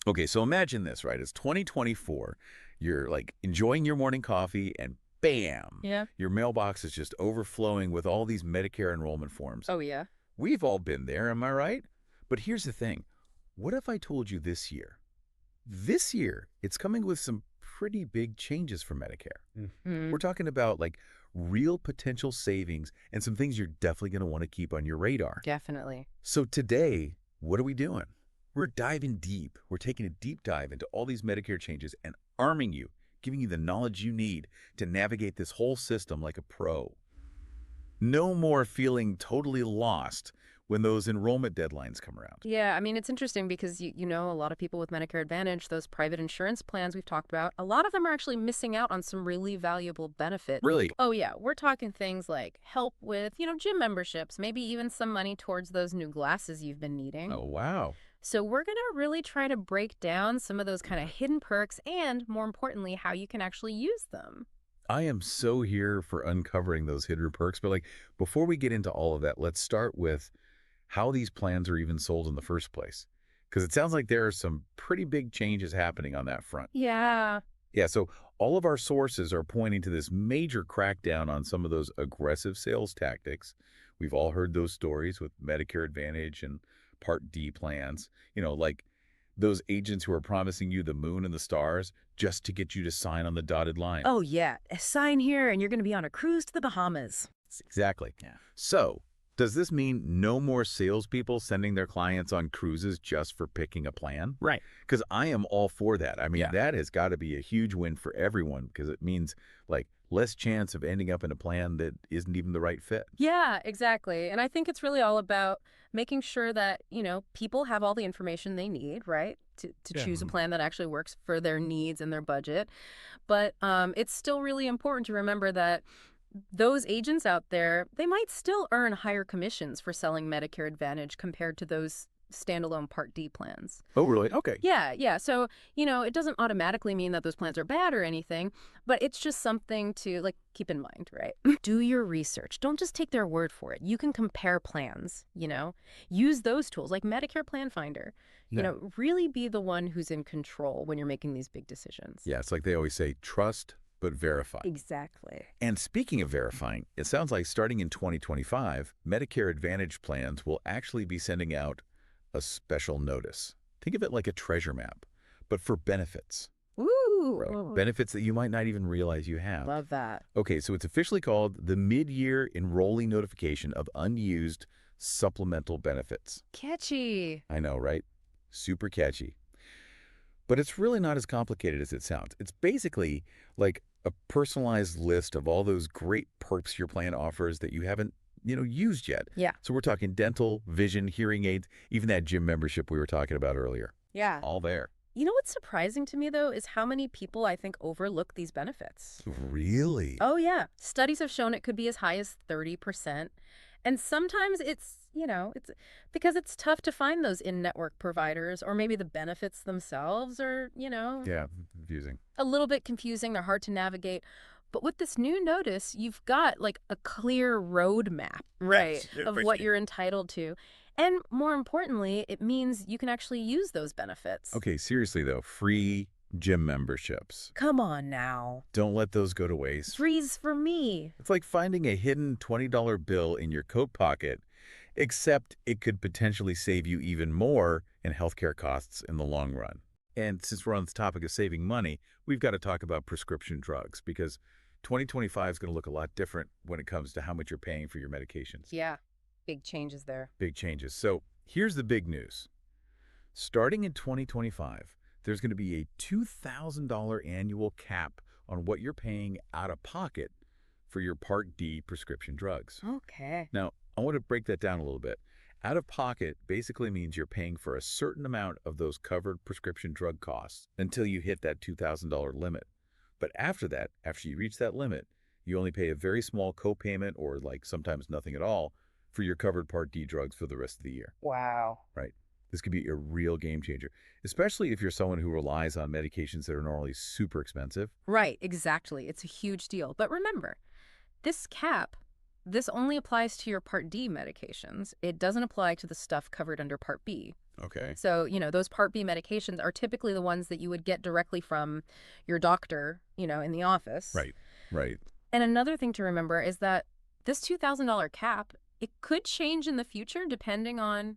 Okay, so imagine this, right? It's 2024. You're like enjoying your morning coffee and bam, Yeah. your mailbox is just overflowing with all these Medicare enrollment forms. Oh, yeah. We've all been there, am I right? But here's the thing. What if I told you this year, it's coming with some pretty big changes for Medicare. Mm, We're talking about like real potential savings and some things you're definitely going to want to keep on your radar. definitely. So today, what are we doing? We're diving deep. We're taking a deep dive into all these Medicare changes and arming you, giving you the knowledge you need to navigate this whole system like a pro. No more feeling totally lost when those enrollment deadlines come around. Yeah, I mean, it's interesting because a lot of people with Medicare Advantage, those private insurance plans we've talked about, a lot of them are actually missing out on some really valuable benefits. Really? Oh, yeah, we're talking things like help with, gym memberships, maybe even some money towards those new glasses you've been needing. Oh, wow. So we're going to really try to break down some of those kind of hidden perks and, more importantly, how you can actually use them. I am so here for uncovering those hidden perks, but like before we get into all of that, let's start with how these plans are even sold in the first place. Because it sounds like there are some pretty big changes happening on that front. Yeah. Yeah, so all of our sources are pointing to this major crackdown on some of those aggressive sales tactics. We've all heard those stories with Medicare Advantage and Part D plans, like those agents who are promising you the moon and the stars just to get you to sign on the dotted line. Oh, yeah. Sign here and you're going to be on a cruise to the Bahamas. Exactly. Yeah. So, does this mean no more salespeople sending their clients on cruises just for picking a plan? Right. Because I am all for that. I mean, Yeah. that has got to be a huge win for everyone because it means like less chance of ending up in a plan that isn't even the right fit. Yeah, exactly. And I think it's really all about making sure that, people have all the information they need, right? To Yeah. choose a plan that actually works for their needs and their budget. But it's still really important to remember that those agents out there, they might still earn higher commissions for selling Medicare Advantage compared to those standalone Part D plans. Oh, really? Okay. Yeah, yeah. So, it doesn't automatically mean that those plans are bad or anything, but it's just something to like keep in mind, right? Do your research. Don't just take their word for it. You can compare plans. Use those tools like Medicare Plan Finder. Yeah. Really be the one who's in control when you're making these big decisions. Yeah, it's like they always say, trust but verify. Exactly. And speaking of verifying, it sounds like starting in 2025, Medicare Advantage plans will actually be sending out a special notice. Think of it like a treasure map, but for benefits. Ooh, Right. Benefits that you might not even realize you have. love that. Okay, so it's officially called the Mid-Year Enrollee Notification of Unused Supplemental Benefits. Catchy. I know, right? Super catchy. But it's really not as complicated as it sounds. It's basically like a personalized list of all those great perks your plan offers that you haven't, used yet. Yeah. So we're talking dental, vision, hearing aids, even that gym membership we were talking about earlier. Yeah. All there. You know what's surprising to me, though, is how many people I think overlook these benefits. Really? Oh, yeah. Studies have shown it could be as high as 30%. And sometimes it's because it's tough to find those in-network providers, or maybe the benefits themselves are, Yeah, confusing. a little bit confusing. They're hard to navigate. But with this new notice, you've got like a clear roadmap, right, of what you're entitled to. And more importantly, it means you can actually use those benefits. Okay, seriously though, free gym memberships. Come on now. Don't let those go to waste. Freeze for me. It's like finding a hidden $20 bill in your coat pocket, except it could potentially save you even more in healthcare costs in the long run. And since we're on the topic of saving money, we've got to talk about prescription drugs because 2025 is going to look a lot different when it comes to how much you're paying for your medications. Yeah, big changes there. Big changes. So here's the big news. Starting in 2025, there's going to be a $2,000 annual cap on what you're paying out of pocket for your Part D prescription drugs. Okay. Now, I want to break that down a little bit. Out of pocket basically means you're paying for a certain amount of those covered prescription drug costs until you hit that $2,000 limit. But after that, after you reach that limit, you only pay a very small copayment or like sometimes nothing at all for your covered Part D drugs for the rest of the year. Wow. Right? This could be a real game changer, especially if you're someone who relies on medications that are normally super expensive. Right, exactly. It's a huge deal. But remember, this cap, this only applies to your Part D medications. It doesn't apply to the stuff covered under Part B. Okay. So, those Part B medications are typically the ones that you would get directly from your doctor, in the office. Right. Right. And another thing to remember is that this $2,000 cap, it could change in the future depending on,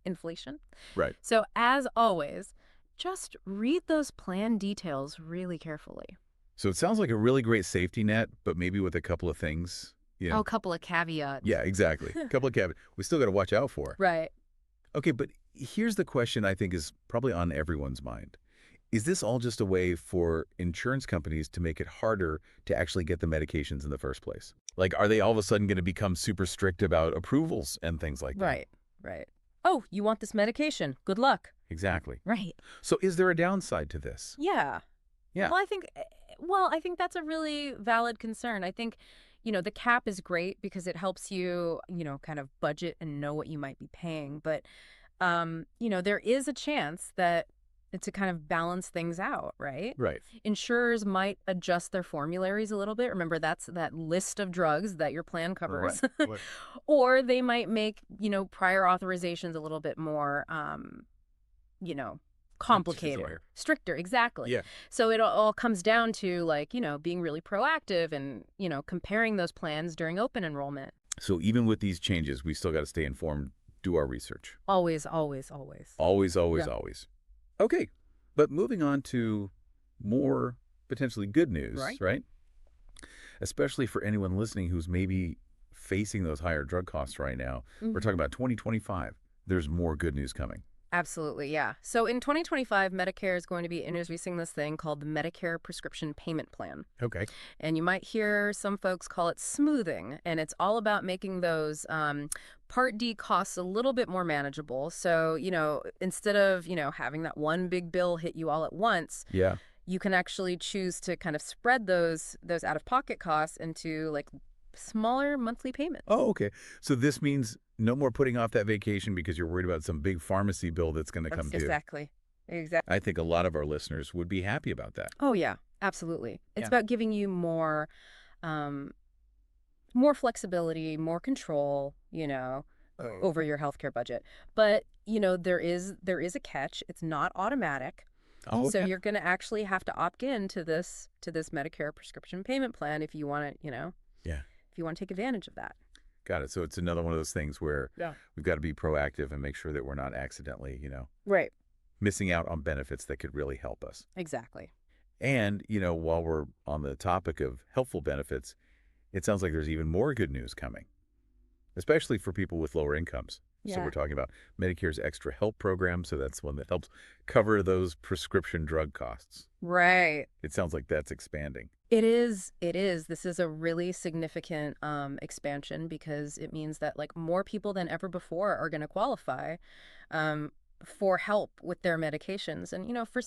inflation. Right. So as always, just read those plan details really carefully. So it sounds like a really great safety net, but maybe with a couple of things. Oh, a couple of caveats. Yeah, exactly. A couple of caveats we still got to watch out for. Right. Okay, but here's the question I think is probably on everyone's mind. Is this all just a way for insurance companies to make it harder to actually get the medications in the first place? Like, are they all of a sudden going to become super strict about approvals and things like that? Right. Right. Oh, you want this medication? Good luck. Exactly. Right. So is there a downside to this? Yeah. Yeah. Well, I think that's a really valid concern. I think, the cap is great because it helps you, kind of budget and know what you might be paying. But, there is a chance that to kind of balance things out, right? Right. Insurers might adjust their formularies a little bit. Remember, that's that list of drugs that your plan covers. Right. Or they might make, prior authorizations a little bit more, you know, complicated, Stricter. stricter, exactly. Yeah. So it all comes down to like, being really proactive and, comparing those plans during open enrollment. So even with these changes, we still got to stay informed, do our research. Always, always, always. Always, always, Yeah. always. Okay. But moving on to more potentially good news, right? Especially for anyone listening who's maybe facing those higher drug costs right now. We're talking about 2025. There's more good news coming. Absolutely, yeah. So in 2025, Medicare is going to be introducing this thing called the Medicare Prescription Payment Plan. Okay. And you might hear some folks call it smoothing, and it's all about making those Part D costs a little bit more manageable. So, instead of, having that one big bill hit you all at once, Yeah. you can actually choose to kind of spread those out-of-pocket costs into like smaller monthly payments. Oh, okay. So this means no more putting off that vacation because you're worried about some big pharmacy bill that's going to come due. Exactly. Exactly. I think a lot of our listeners would be happy about that. Oh, yeah, absolutely. It's Yeah. about giving you more flexibility, more control, over your healthcare budget. But, there is a catch. It's not automatic. Oh, So okay. you're going to actually have to opt in to this Medicare prescription payment plan if you want to, Yeah. if you want to take advantage of that. Got it. So it's another one of those things where Yeah. we've got to be proactive and make sure that we're not accidentally, Right. missing out on benefits that could really help us. Exactly. And, while we're on the topic of helpful benefits, it sounds like there's even more good news coming, especially for people with lower incomes. So Yeah. we're talking about Medicare's Extra Help program. So that's one that helps cover those prescription drug costs. Right. It sounds like that's expanding. It is. It is. This is a really significant expansion because it means that like more people than ever before are going to qualify for help with their medications. And for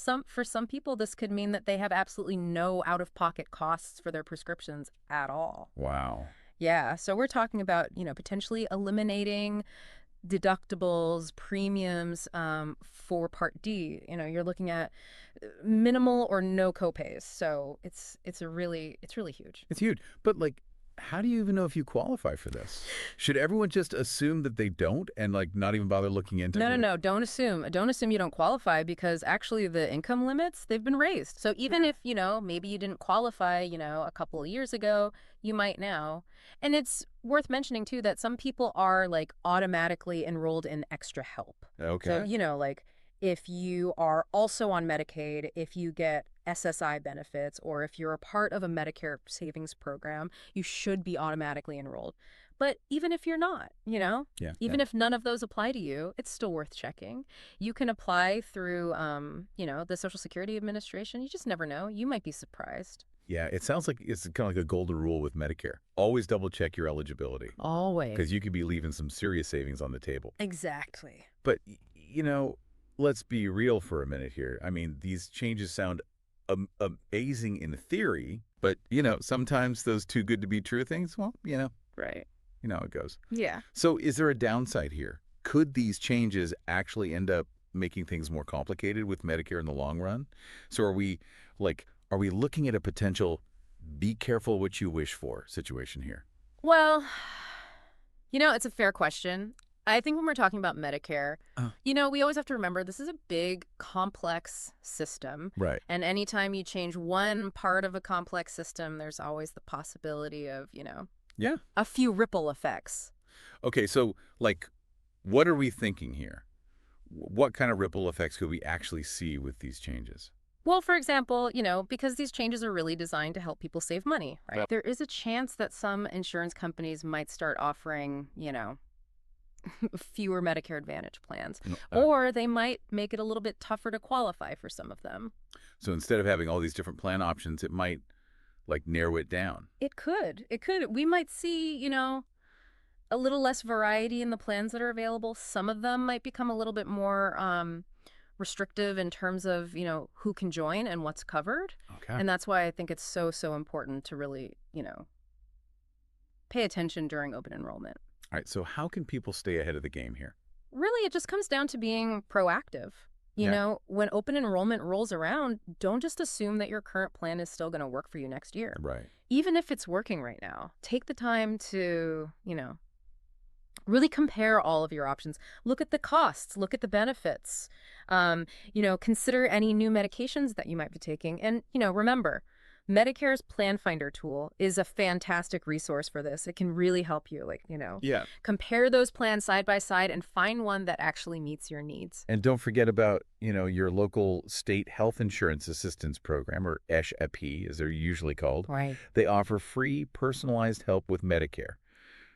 some people, this could mean that they have absolutely no out-of-pocket costs for their prescriptions at all. Wow. Yeah. So we're talking about potentially eliminating deductibles, premiums for Part D. You're looking at minimal or no copays. So it's really huge. It's huge. But how do you even know if you qualify for this? Should everyone just assume that they don't and not even bother looking into it? No. Don't assume. Don't assume you don't qualify because actually the income limits, they've been raised. So even if, maybe you didn't qualify, a couple of years ago, you might now. And it's worth mentioning too that some people are automatically enrolled in Extra Help. Okay. So, if you are also on Medicaid, if you get SSI benefits, or if you're a part of a Medicare savings program, you should be automatically enrolled. But even if you're not, Yeah. even if none of those apply to you, it's still worth checking. You can apply through, the Social Security Administration. You just never know. You might be surprised. Yeah, it sounds like it's kind of like a golden rule with Medicare. Always double check your eligibility Always. because you could be leaving some serious savings on the table. Exactly. But, let's be real for a minute here. I mean, these changes sound amazing in theory, but, sometimes those too good to be true things, well, Right. you know how it goes. Yeah. So is there a downside here? Could these changes actually end up making things more complicated with Medicare in the long run? So are we looking at a potential be careful what you wish for situation here? Well, it's a fair question. I think when we're talking about Medicare, Uh, we always have to remember this is a big, complex system. right. And anytime you change one part of a complex system, there's always the possibility of, Yeah. a few ripple effects. Okay, so, like, what are we thinking here? What kind of ripple effects could we actually see with these changes? Well, for example, because these changes are really designed to help people save money, right? Yep. There is a chance that some insurance companies might start offering, fewer Medicare Advantage plans, No, or they might make it a little bit tougher to qualify for some of them. so instead of having all these different plan options, it might, like, narrow it down. It could. It could. We might see, a little less variety in the plans that are available. Some of them might become a little bit more restrictive in terms of, who can join and what's covered. Okay. And that's why I think it's so, so important to really, pay attention during open enrollment. All right, so how can people stay ahead of the game here? Really, it just comes down to being proactive. Yeah. When open enrollment rolls around, don't just assume that your current plan is still going to work for you next year. Right. Even if it's working right now, take the time to, really compare all of your options. Look at the costs, look at the benefits. Consider any new medications that you might be taking. And, remember, Medicare's Plan Finder tool is a fantastic resource for this. It can really help you, Yeah. compare those plans side by side and find one that actually meets your needs. And don't forget about, your local state health insurance assistance program, or SHAP, as they're usually called. Right. They offer free, personalized help with Medicare.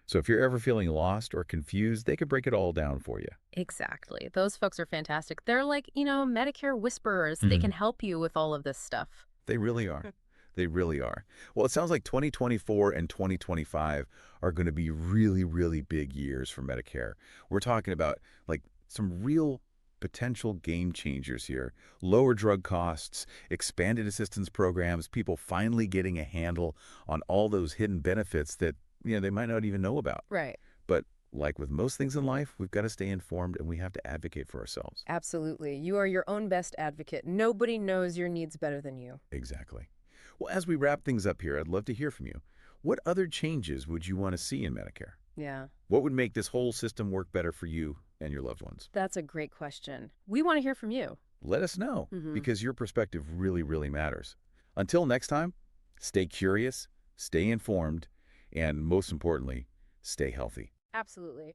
So if you're ever feeling lost or confused, they can break it all down for you. Exactly. Those folks are fantastic. They're like, Medicare whisperers. They can help you with all of this stuff. They really are. They really are. Well, it sounds like 2024 and 2025 are going to be really, really big years for Medicare. We're talking about, like, some real potential game changers here. Lower drug costs, expanded assistance programs, people finally getting a handle on all those hidden benefits that, they might not even know about. Right. But like with most things in life, we've got to stay informed and we have to advocate for ourselves. Absolutely. You are your own best advocate. Nobody knows your needs better than you. Exactly. Well, as we wrap things up here, I'd love to hear from you. What other changes would you want to see in Medicare? Yeah, What would make this whole system work better for you and your loved ones? that's a great question. We want to hear from you. Let us know, Hmm. because your perspective really, really matters. Until next time, stay curious, stay informed, and most importantly, stay healthy. Absolutely.